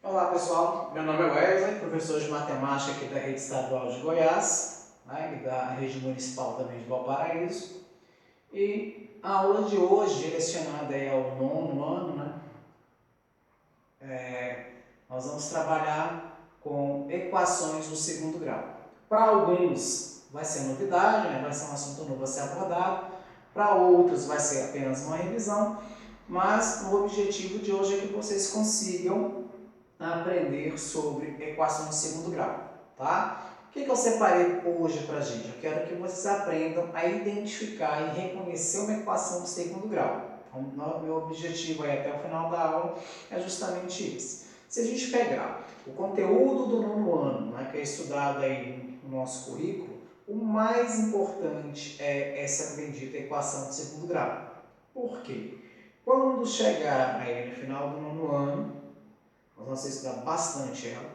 Olá pessoal, meu nome é Wesley, professor de matemática aqui da Rede Estadual de Goiás, né, e da Rede Municipal também de Valparaíso. E a aula de hoje, direcionada aí ao nono ano, nós vamos trabalhar com equações do segundo grau. Para alguns vai ser novidade, vai ser um assunto novo a ser abordado, para outros vai ser apenas uma revisão, mas o objetivo de hoje é que vocês consigam aprender sobre equações de segundo grau, tá? O que eu separei hoje para a gente? Eu quero que vocês aprendam a identificar e reconhecer uma equação de segundo grau. O meu objetivo aí até o final da aula é justamente esse. Se a gente pegar o conteúdo do nono ano, que é estudado aí no nosso currículo, o mais importante é essa bendita equação de segundo grau. Por quê? Quando chegar aí no final do nono ano, nós vamos estudar bastante ela.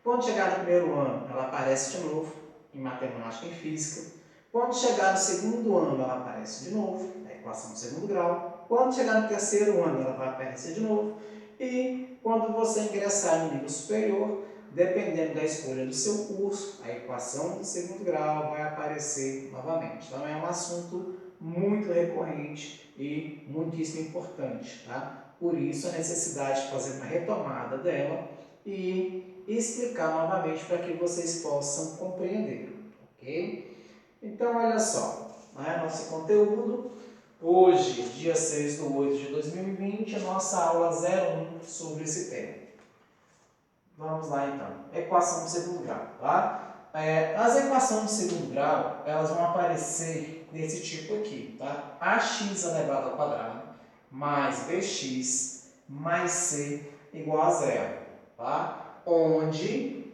Quando chegar no primeiro ano, ela aparece de novo, em matemática e física. Quando chegar no segundo ano, ela aparece de novo, a equação do segundo grau. Quando chegar no terceiro ano, ela vai aparecer de novo. E quando você ingressar no nível superior, dependendo da escolha do seu curso, a equação do segundo grau vai aparecer novamente. Então é um assunto muito recorrente e muitíssimo importante, tá? Por isso a necessidade de fazer uma retomada dela e explicar novamente para que vocês possam compreender, ok? Então, olha só, nosso conteúdo, hoje, dia 6 de 8 de 2020, a nossa aula 01 sobre esse tema. Vamos lá então, equação de segundo grau, tá? As equações de segundo grau, elas vão aparecer desse tipo aqui, tá? Ax elevado ao quadrado mais bx mais c igual a zero, tá? Onde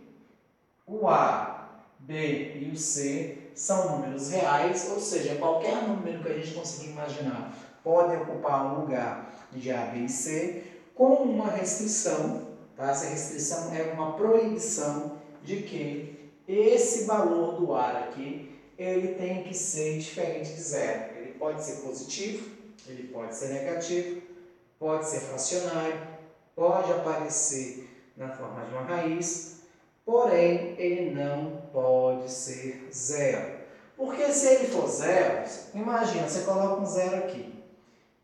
o a, b e o c são números reais, ou seja, qualquer número que a gente conseguir imaginar pode ocupar um lugar de a, b e c, com uma restrição, tá? Essa restrição é uma proibição de que esse valor do ar aqui, ele tem que ser diferente de zero. Ele pode ser positivo, ele pode ser negativo, pode ser fracionário, pode aparecer na forma de uma raiz, porém ele não pode ser zero. Porque se ele for zero, imagina, você coloca um zero aqui.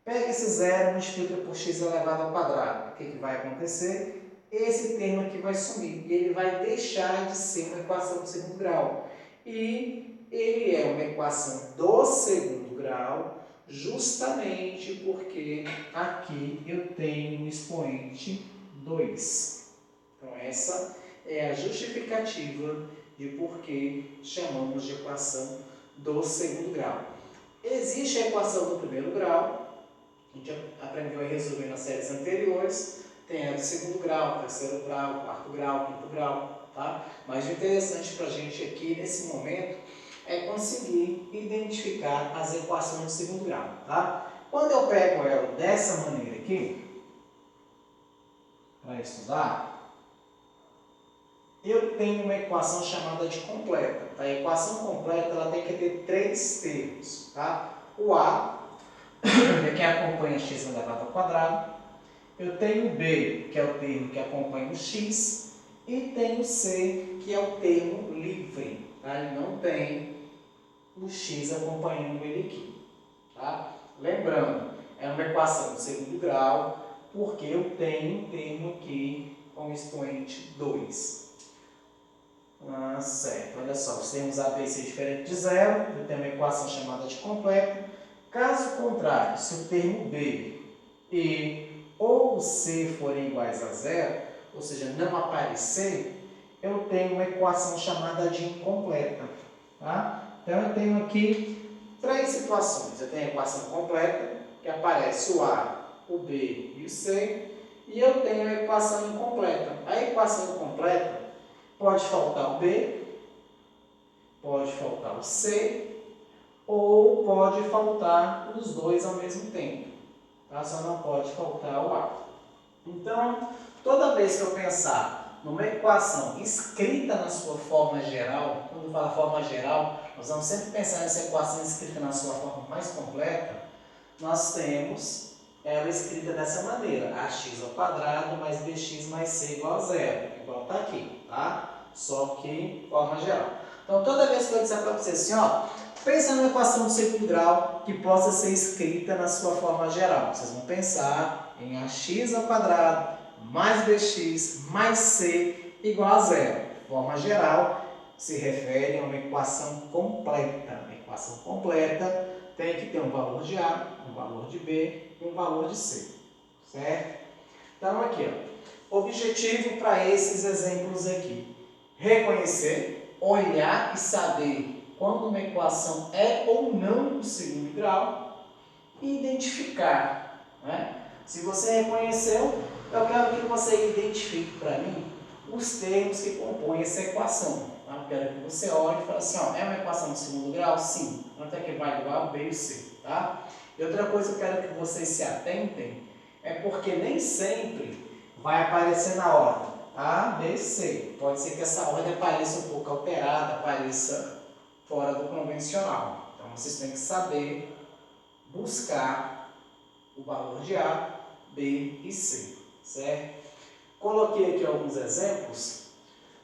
Pega esse zero e multiplica por x elevado ao quadrado. O que vai acontecer? Esse termo aqui vai sumir e ele vai deixar de ser uma equação do segundo grau. E ele é uma equação do segundo grau justamente porque aqui eu tenho um expoente 2. Então essa é a justificativa de por que chamamos de equação do segundo grau. Existe a equação do primeiro grau, a gente aprendeu a resolver nas séries anteriores, tem a do segundo grau, terceiro grau, quarto grau, quinto grau, tá? Mas o interessante para a gente aqui nesse momento é conseguir identificar as equações do segundo grau, tá? Quando eu pego ela dessa maneira aqui, para estudar, eu tenho uma equação chamada de completa. A equação completa ela tem que ter três termos, tá? O A, que é quem acompanha x elevado ao quadrado. Eu tenho o B, que é o termo que acompanha o x. E tenho o C, que é o termo livre. Tá? Ele não tem o x acompanhando ele aqui. Tá? Lembrando, é uma equação de segundo grau, porque eu tenho um termo aqui com expoente 2. Certo, olha só, os termos A, B e C diferentes de zero, eu tenho uma equação chamada de completa. Caso contrário, se o termo B e ou C forem iguais a zero, ou seja, não aparecer, eu tenho uma equação chamada de incompleta. Tá? Então, eu tenho aqui três situações. Eu tenho a equação completa, que aparece o A, o B e o C, e eu tenho a equação incompleta. A equação incompleta pode faltar o B, pode faltar o C, ou pode faltar os dois ao mesmo tempo. Tá? Só não pode faltar o A. Então, toda vez que eu pensar numa equação escrita na sua forma geral, quando fala forma geral, nós vamos sempre pensar nessa equação escrita na sua forma mais completa, nós temos ela é escrita dessa maneira, ax ao quadrado mais bx mais c igual a zero, igual está aqui, tá? Só que em forma geral. Então, toda vez que eu disser para você assim, ó, pensa numa equação de segundo grau que possa ser escrita na sua forma geral. Vocês vão pensar em ax ao quadrado mais bx mais c igual a zero. Forma geral se refere a uma equação completa. Uma equação completa tem que ter um valor de A, um valor de B e um valor de C. Certo? Então, aqui, ó, objetivo para esses exemplos aqui. Reconhecer, olhar e saber quando uma equação é ou não do segundo grau e identificar. Né? Se você reconheceu, eu quero que você identifique para mim os termos que compõem essa equação. Tá? Eu quero que você olhe e fale assim, ó, é uma equação de segundo grau? Sim. Quanto é que vai do A, B e C? Tá? E outra coisa que eu quero que vocês se atentem é porque nem sempre vai aparecer na ordem A, B, C. Pode ser que essa ordem apareça um pouco alterada, apareça fora do convencional. Então, vocês têm que saber buscar o valor de A, B e C, certo? Coloquei aqui alguns exemplos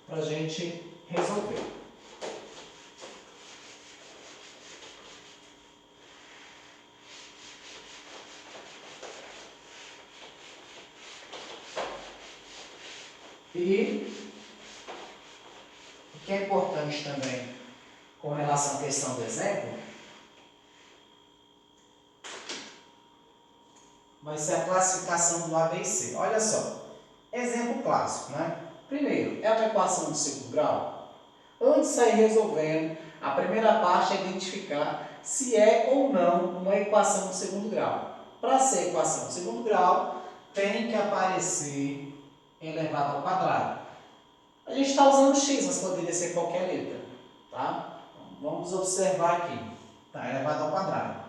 para a gente resolver. E o que é importante também com relação à questão do exemplo vai ser a classificação do A, B e C. Olha só, exemplo clássico, né? Primeiro, é uma equação de segundo grau? Antes de sair resolvendo, a primeira parte é identificar se é ou não uma equação de segundo grau. Para ser equação de segundo grau, tem que aparecer elevado ao quadrado. A gente está usando x, mas poderia ser qualquer letra. Tá? Então, vamos observar aqui. Está elevado ao quadrado.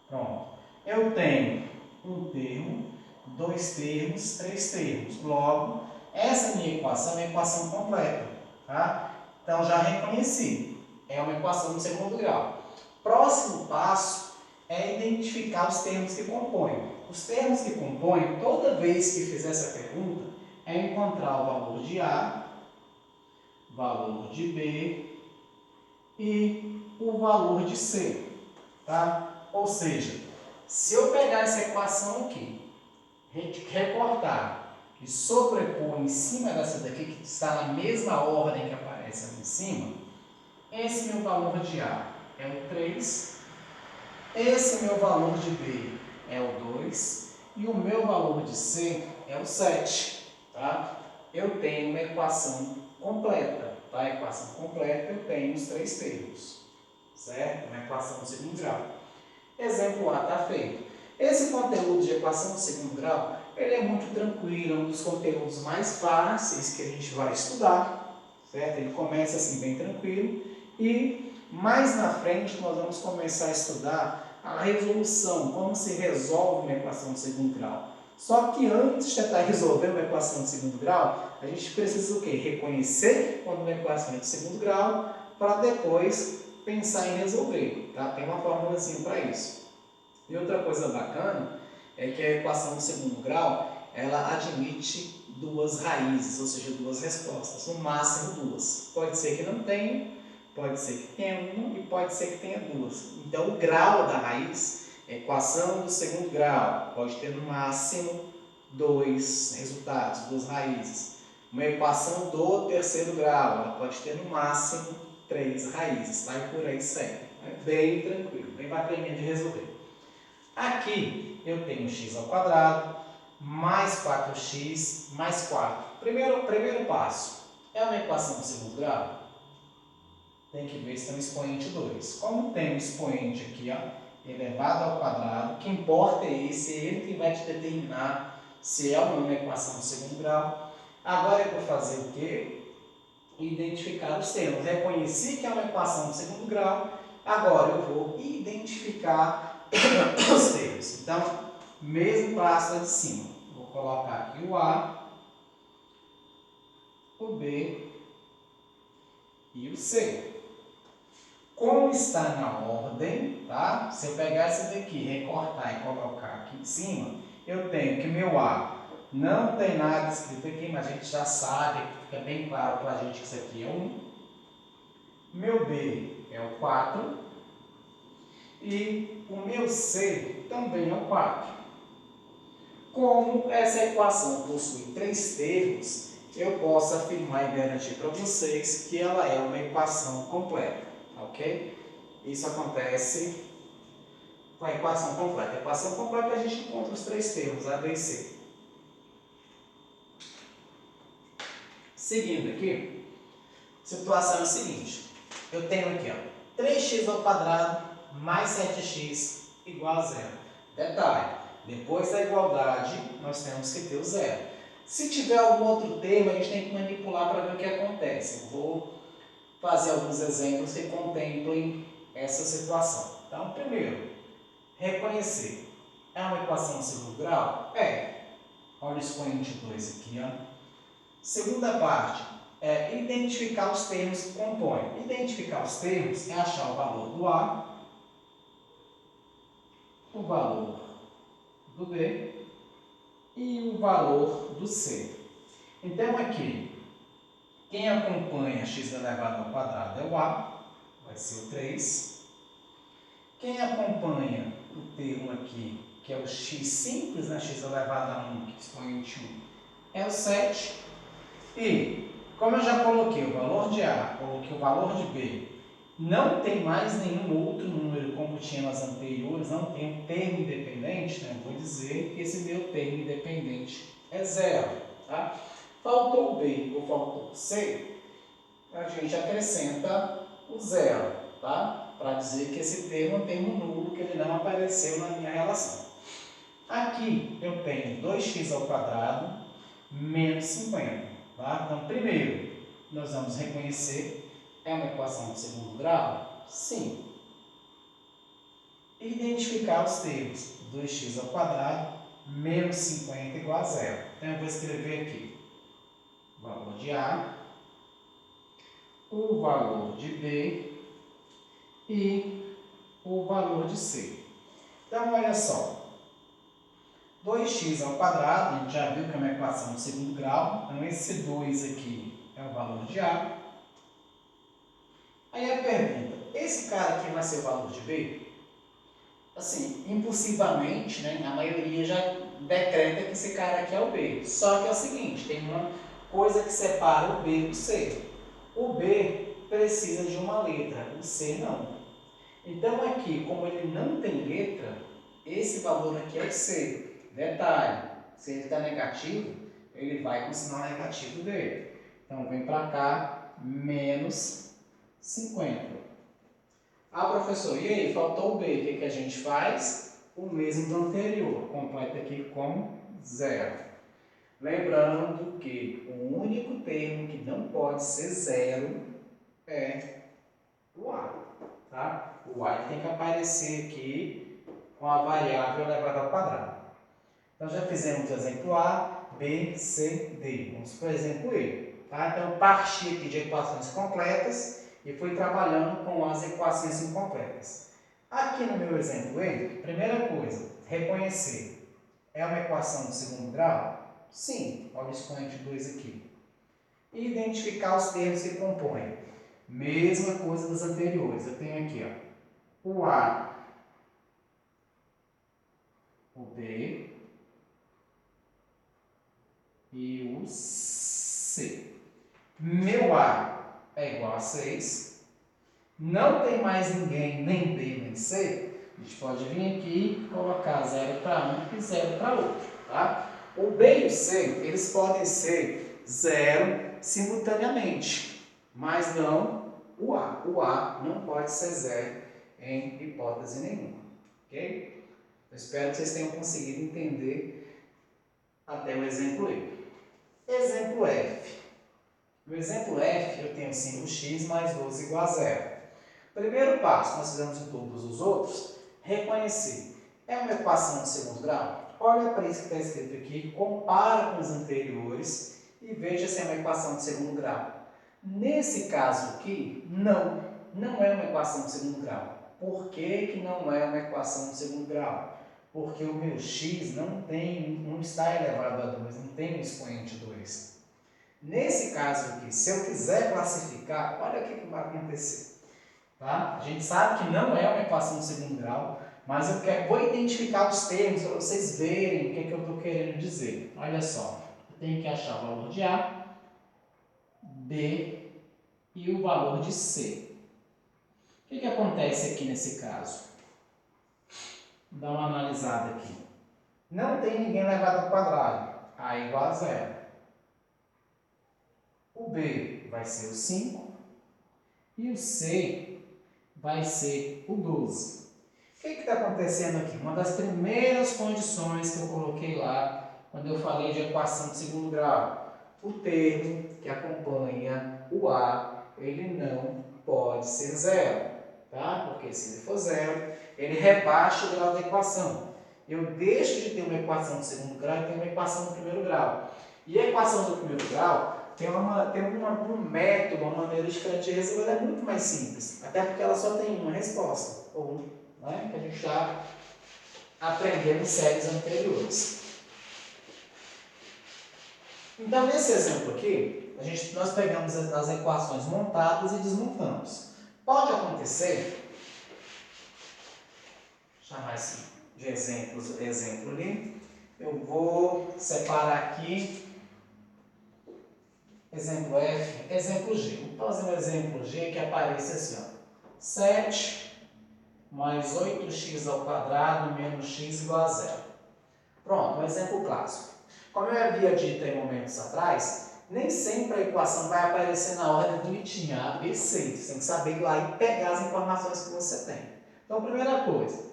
Pronto. Eu tenho um termo, dois termos, três termos. Logo, essa minha equação é uma equação completa. Tá? Então, já reconheci. É uma equação de segundo grau. Próximo passo é identificar os termos que compõem. Os termos que compõem, toda vez que fizer essa pergunta, é encontrar o valor de A, valor de B e o valor de C. Tá? Ou seja, se eu pegar essa equação aqui, recortar e sobrepor em cima dessa daqui, que está na mesma ordem que aparece ali em cima, esse meu valor de A é o 3, esse meu valor de B é o 2 e o meu valor de C é o 7. Tá? Eu tenho uma equação completa. Tá? A equação completa eu tenho os três termos. Certo? Uma equação de segundo grau. Exemplo A está feito. Esse conteúdo de equação de segundo grau, ele é muito tranquilo, é um dos conteúdos mais fáceis que a gente vai estudar, certo? Ele começa assim bem tranquilo e mais na frente nós vamos começar a estudar a resolução, como se resolve uma equação de segundo grau. Só que antes de tentar resolver uma equação de segundo grau, a gente precisa o quê? Reconhecer quando uma equação é de segundo grau para depois pensar em resolver, tá? Tem uma formulazinha para isso. E outra coisa bacana é que a equação de segundo grau, ela admite duas raízes, ou seja, duas respostas, no máximo duas. Pode ser que não tenha, pode ser que tenha uma e pode ser que tenha duas. Então, o grau da raiz, equação do segundo grau, pode ter no máximo dois resultados, duas raízes. Uma equação do terceiro grau, ela pode ter no máximo três raízes, tá? E por aí segue. É bem tranquilo, bem bacaninha de resolver. Aqui eu tenho x ao quadrado mais 4x mais 4. Primeiro passo, é uma equação de segundo grau? Tem que ver se tem um expoente 2. Como tem um expoente aqui, ó, elevado ao quadrado, o que importa é esse, é ele que vai te determinar se é ou não uma equação de segundo grau. Agora é para fazer o quê? Identificar os termos. Reconheci que é uma equação de segundo grau, agora eu vou identificar os termos. Então, mesmo passo lá de cima. Vou colocar aqui o A, o B e o C. Como está na ordem, tá? Se eu pegar essa daqui, recortar e colocar aqui em cima, eu tenho que meu A não tem nada escrito aqui, mas a gente já sabe, fica bem claro para a gente que isso aqui é 1. Meu B é o 4. E o meu C também é o 4. Como essa equação possui 3 termos, eu posso afirmar e garantir para vocês que ela é uma equação completa, ok? Isso acontece com a equação completa. A equação completa a gente encontra os 3 termos, A, B e C. Seguindo aqui, a situação é a seguinte. Eu tenho aqui, ó, 3x ao quadrado mais 7x igual a zero. Detalhe, depois da igualdade, nós temos que ter o zero. Se tiver algum outro termo, a gente tem que manipular para ver o que acontece. Eu vou fazer alguns exemplos que contemplem essa situação. Então, primeiro, reconhecer. É uma equação de segundo grau? É. Olha o expoente 2 aqui, ó. Segunda parte, é identificar os termos que compõem. Identificar os termos é achar o valor do A, o valor do B e o valor do C. Então, aqui, quem acompanha x elevado ao quadrado é o A, vai ser o 3. Quem acompanha o termo aqui, que é o x simples, né, x elevado a 1, que é expoente 1, é o 7. E, como eu já coloquei o valor de A, coloquei o valor de B, não tem mais nenhum outro número como tinha nas anteriores, não tem um termo independente, né? Vou dizer que esse meu termo independente é zero. Tá? Faltou o B ou faltou o C, a gente acrescenta o zero, tá? Para dizer que esse termo é um termo nulo, que ele não apareceu na minha relação. Aqui eu tenho 2x ao quadrado menos 50. Tá? Então, primeiro, nós vamos reconhecer, é uma equação de segundo grau? Sim. Identificar os termos, 2x ao quadrado menos 50 igual a zero. Então, eu vou escrever aqui o valor de A, o valor de B e o valor de C. Então, olha só. 2x ao quadrado, a gente já viu que é uma equação de segundo grau, então esse 2 aqui é o valor de A. Aí a pergunta, esse cara aqui vai ser o valor de B? Assim, impulsivamente, né, a maioria já decreta que esse cara aqui é o B. Só que é o seguinte, tem uma coisa que separa o B do C. O B precisa de uma letra, o C não. Então aqui, como ele não tem letra, esse valor aqui é o C. Detalhe, se ele está negativo, ele vai com o sinal negativo dele. Então, vem para cá, menos 50. Ah, professor, e aí, faltou o B, o que a gente faz? O mesmo do anterior, completa aqui com zero. Lembrando que o único termo que não pode ser zero é o A. Tá? O A tem que aparecer aqui com a variável elevada ao quadrado. Então, já fizemos o exemplo A, B, C, D. Vamos para o exemplo E. Tá? Então, eu parti aqui de equações completas e fui trabalhando com as equações incompletas. Aqui no meu exemplo E, primeira coisa, reconhecer. É uma equação de segundo grau? Sim. Olha o expoente 2 aqui. E identificar os termos que compõem. Mesma coisa das anteriores. Eu tenho aqui, ó, o A, o B e o C. Meu A é igual a 6. Não tem mais ninguém, nem B, nem C. A gente pode vir aqui e colocar 0 para um e 0 para outro. Tá? O B e o C, eles podem ser 0 simultaneamente, mas não o A. O A não pode ser 0 em hipótese nenhuma. Ok? Eu espero que vocês tenham conseguido entender até o exemplo E. Exemplo F. No exemplo F, eu tenho 5x mais 12 igual a 0. Primeiro passo, nós fizemos em todos os outros, reconhecer. É uma equação de segundo grau? Olha para isso que está escrito aqui, compara com os anteriores e veja se é uma equação de segundo grau. Nesse caso aqui, não. não é uma equação de segundo grau. Por que não é uma equação de segundo grau? Porque o meu x não está elevado a 2, não tem um expoente 2. Nesse caso aqui, se eu quiser classificar, olha o que vai acontecer. Tá? A gente sabe que não é uma equação de segundo grau, mas vou identificar os termos para vocês verem o que eu estou querendo dizer. Olha só, eu tenho que achar o valor de A, B e o valor de C. O que acontece aqui nesse caso? Vou dar uma analisada aqui. Não tem ninguém elevado ao quadrado. A igual a 0. O B vai ser o 5 e o C vai ser o 12. O que está acontecendo aqui? Uma das primeiras condições que eu coloquei lá, quando eu falei de equação de segundo grau. O termo que acompanha o A, ele não pode ser 0. Tá? Porque se ele for 0, ele rebaixa o grau da equação. Eu deixo de ter uma equação de segundo grau e tenho uma equação do primeiro grau. E a equação do primeiro grau tem um método, uma maneira diferente de resolver, ela é muito mais simples. Até porque ela só tem uma resposta, ou né, que a gente já aprendeu em séries anteriores. Então, nesse exemplo aqui, nós pegamos as equações montadas e desmontamos. Pode acontecer, chamar esse de exemplo ali, eu vou separar aqui exemplo F, exemplo G. Vou fazer um exemplo G que aparece assim, ó, 7 mais 8x ao quadrado menos x igual a 0. Pronto, um exemplo clássico. Como eu havia dito em momentos atrás, nem sempre a equação vai aparecer na ordem bonitinha, A, B, C. Você tem que saber ir lá e pegar as informações que você tem. Então, primeira coisa,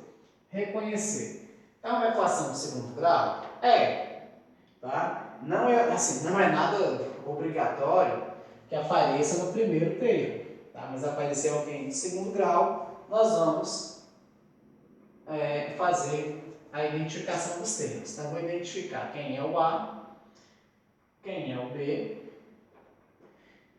reconhecer. É uma equação de segundo grau? É. Tá? Não é nada obrigatório que apareça no primeiro termo. Tá? Mas aparecer alguém de segundo grau, nós vamos fazer a identificação dos termos. Então, vou identificar quem é o A, quem é o B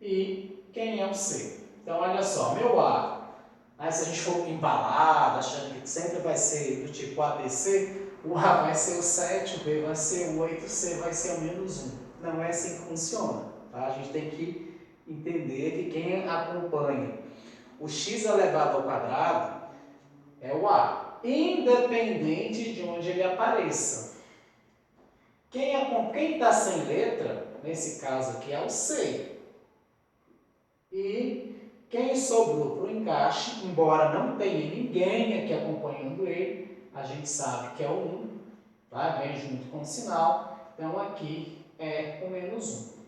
e quem é o C. Então, olha só, meu A, aí se a gente for embalado, achando que sempre vai ser do tipo ABC, o A vai ser o 7, o B vai ser o 8, o C vai ser o menos 1. Não é assim que funciona. Tá? A gente tem que entender que quem acompanha o x elevado ao quadrado é o A, independente de onde ele apareça. Quem está sem letra, nesse caso aqui, é o C. E quem sobrou para o encaixe, embora não tenha ninguém aqui acompanhando ele, a gente sabe que é o 1, tá? Vem junto com o sinal, então aqui é o menos 1.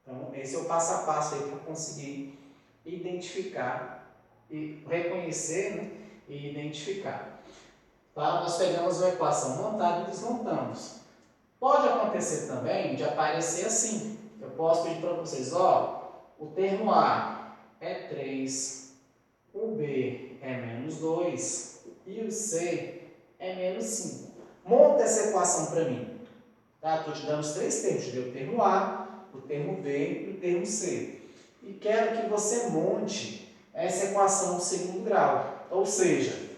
Então, esse é o passo a passo aí para conseguir identificar e reconhecer, né? E identificar. Tá? Nós pegamos uma equação montada e desmontamos. Pode acontecer também de aparecer assim. Eu posso pedir para vocês, o termo A é 3, o B é menos 2 e o C é menos 5. Monta essa equação para mim. Tá? Estou te dando os três termos. Te dei o termo A, o termo B e o termo C. E quero que você monte essa equação de segundo grau. Ou seja,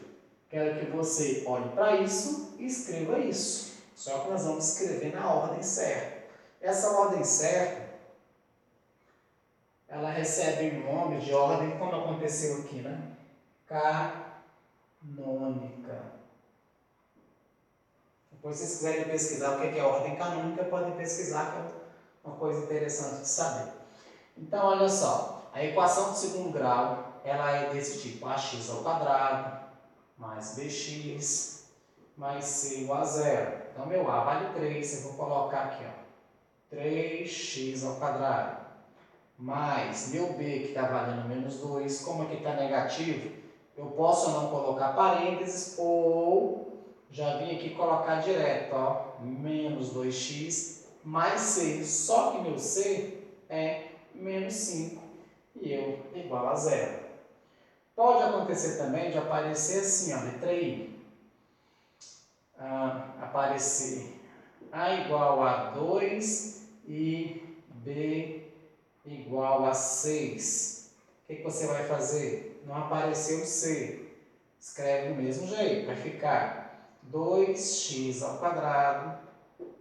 quero que você olhe para isso e escreva isso. Só que nós vamos escrever na ordem certa. Essa ordem certa, ela recebe um nome de ordem, como aconteceu aqui, né? Canônica. Depois, se vocês quiserem pesquisar o que é ordem canônica, podem pesquisar, que é uma coisa interessante de saber. Então, olha só. A equação de segundo grau, ela é desse tipo, ax ao quadrado mais bx mais c igual a 0. Então, meu A vale 3, eu vou colocar aqui, 3x ao quadrado, mais meu B, que está valendo menos 2, como aqui está negativo, eu posso não colocar parênteses, ou já vim aqui colocar direto, menos 2x mais c, só que meu c é menos 5, e eu igual a 0. Pode acontecer também de aparecer assim, letra I. Aparecer A igual a 2 e B igual a 6. O que você vai fazer? não apareceu o C. Escreve do mesmo jeito, vai ficar 2x ao quadrado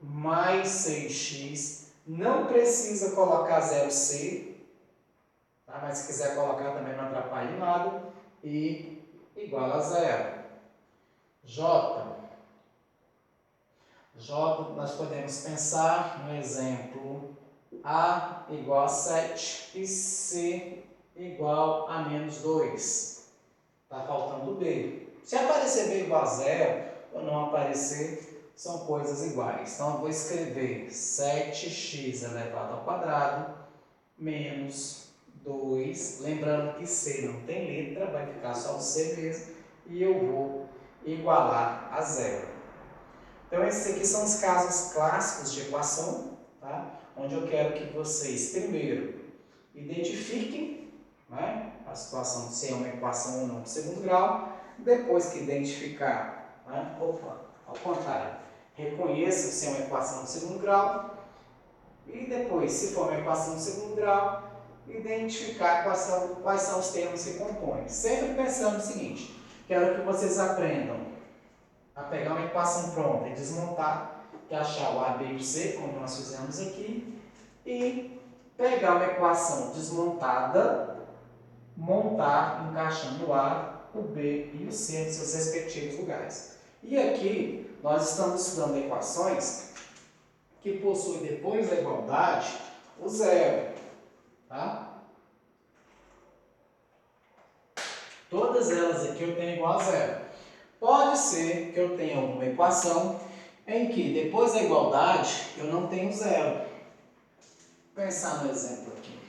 mais 6x. Não precisa colocar 0C, tá? Mas se quiser colocar também não atrapalha em nada. E igual a 0. J, nós podemos pensar no exemplo A igual a 7 e C igual a menos 2. Está faltando o B. Se aparecer B igual a 0 ou não aparecer, são coisas iguais. Então, eu vou escrever 7x elevado ao quadrado menos 2. Lembrando que C não tem letra, vai ficar só o C mesmo. E eu vou igualar a 0. Então, esses aqui são os casos clássicos de equação, tá? Onde eu quero que vocês, primeiro, identifiquem, né, a situação de se é uma equação ou não de segundo grau. Depois que identificar, né, ao contrário, reconheça se é uma equação de segundo grau. E depois, se for uma equação de segundo grau, identificar quais são os termos que compõem. Sempre pensando no seguinte, quero que vocês aprendam a pegar uma equação pronta e desmontar, que é achar o A, B e o C, como nós fizemos aqui, e pegar uma equação desmontada, montar, encaixando o A, o B e o C em seus respectivos lugares. E aqui, nós estamos estudando equações que possuem, depois da igualdade, o zero. Tá? Todas elas aqui eu tenho igual a zero. Pode ser que eu tenha alguma equação em que, depois da igualdade, eu não tenho zero. Vou pensar no exemplo aqui.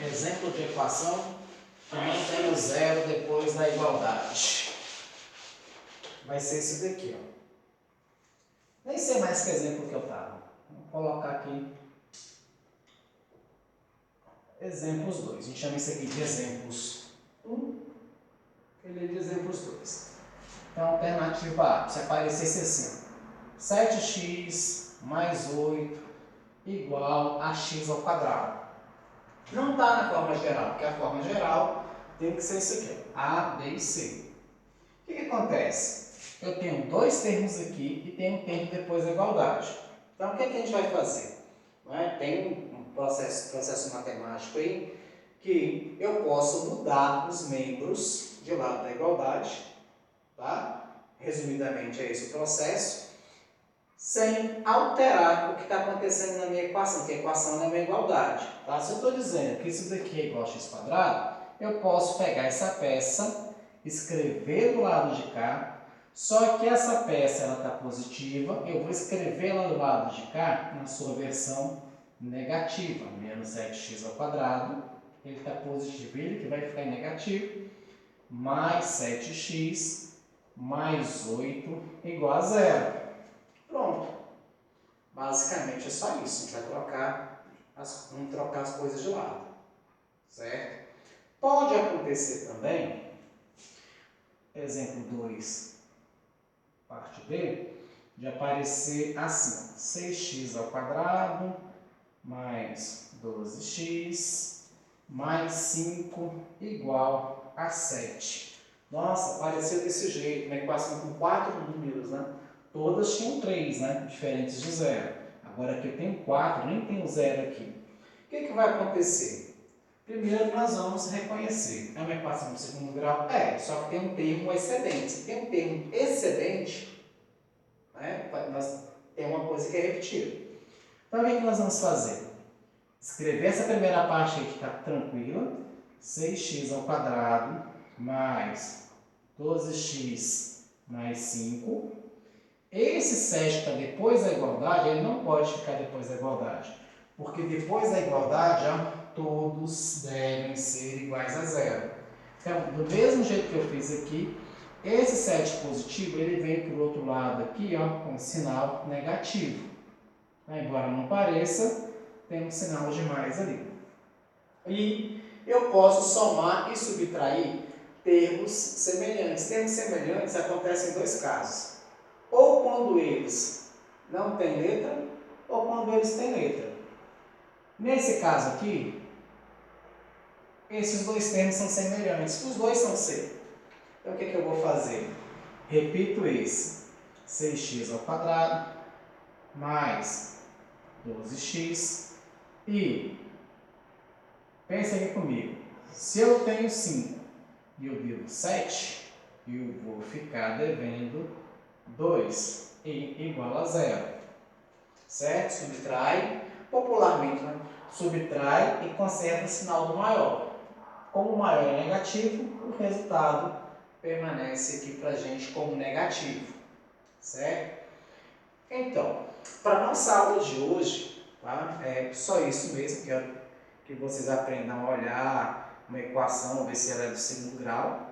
Exemplo de equação que não tem o zero depois da igualdade. Vai ser esse daqui, ó. Nem sei mais que exemplo que eu estava. Vou colocar aqui exemplos 2. A gente chama isso aqui de exemplos 1, ele é de exemplos 2. Então, alternativa A, se aparecesse assim, 7x mais 8 igual a x ao quadrado. Não está na forma geral, porque a forma geral tem que ser isso aqui, A, B e C. O que acontece? Eu tenho dois termos aqui e tenho um termo depois da igualdade. Então, o que a gente vai fazer? Tem um processo matemático aí que eu posso mudar os membros de lado da igualdade, tá? Resumidamente é esse o processo, sem alterar o que está acontecendo na minha equação, que a equação não é uma igualdade. Tá? Se eu estou dizendo que isso daqui é igual a x², eu posso pegar essa peça, escrever do lado de cá, só que essa peça está positiva, eu vou escrever ela do lado de cá na sua versão negativa, menos 7x², ele está positivo, ele que vai ficar em negativo, mais 7x mais 8 igual a 0. Pronto. Basicamente é só isso. A gente vai trocar as coisas de lado. Certo? Pode acontecer também, exemplo 2, parte B, de aparecer assim, 6x² mais 12x mais 5 igual a 7. Nossa, apareceu desse jeito, uma equação com 4 números, né? Todas tinham 3, né? Diferentes de 0. Agora aqui eu tenho 4, nem tenho 0 aqui. O que vai acontecer? Primeiro nós vamos reconhecer. É uma equação de segundo grau? É, só que tem um termo excedente. Se tem um termo excedente, né? Tem uma coisa que é repetida. Então o que nós vamos fazer? Escrever essa primeira parte aí que está tranquila. 6x² mais 12x mais 5. Esse 7 que está depois da igualdade, ele não pode ficar depois da igualdade. Porque depois da igualdade, ó, todos devem ser iguais a 0. Então, do mesmo jeito que eu fiz aqui, esse 7 positivo, ele vem para o outro lado aqui, ó, com sinal negativo. Embora não pareça, tem um sinal de mais ali. E eu posso somar e subtrair termos semelhantes. Termos semelhantes acontecem em dois casos. Ou quando eles não têm letra, ou quando eles têm letra. Nesse caso aqui, esses dois termos são semelhantes, os dois são C. Então o que eu vou fazer? Repito esse, 6x ao quadrado mais 12x e, pensem aqui comigo, se eu tenho 5 e eu devo 7, eu vou ficar devendo 2 e igual a 0, certo? Subtrai, popularmente, né? Subtrai e conserva o sinal do maior. Como o maior é negativo, o resultado permanece aqui para a gente como negativo, certo? Então, para a nossa aula de hoje, tá? É só isso mesmo, quero que vocês aprendam a olhar uma equação, ver se ela é do segundo grau,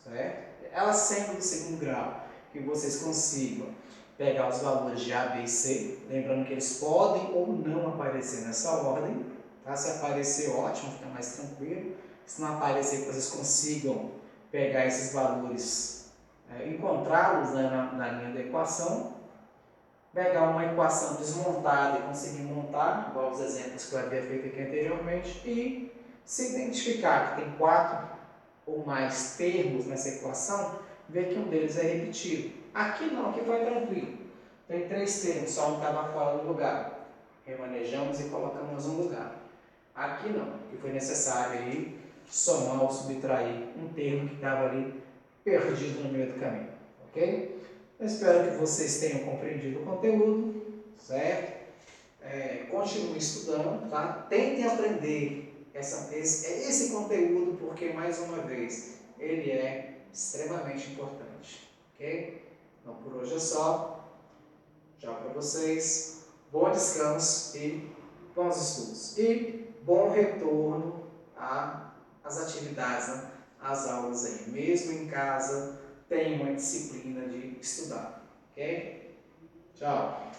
certo? Ela sendo do segundo grau, que vocês consigam pegar os valores de A, B e C, lembrando que eles podem ou não aparecer nessa ordem, tá? Se aparecer, ótimo, fica mais tranquilo. Se não aparecer, que vocês consigam pegar esses valores, encontrá-los, né, na linha da equação, pegar uma equação desmontada e conseguir montar, igual os exemplos que eu havia feito aqui anteriormente, e se identificar que tem 4 ou mais termos nessa equação, ver que um deles é repetido. Aqui não, aqui foi tranquilo. Tem 3 termos, só um estava fora do lugar. Remanejamos e colocamos no lugar. Aqui não, que foi necessário aí somar ou subtrair um termo que estava ali perdido no meio do caminho, ok? Eu espero que vocês tenham compreendido o conteúdo, certo? Continuem estudando, tá? Tentem aprender esse conteúdo, porque, mais uma vez, ele é extremamente importante, ok? Então, por hoje é só. Tchau para vocês. Bom descanso e bons estudos. E bom retorno às atividades, né? Às aulas aí. Mesmo em casa, tem uma disciplina de estudar, ok? Tchau.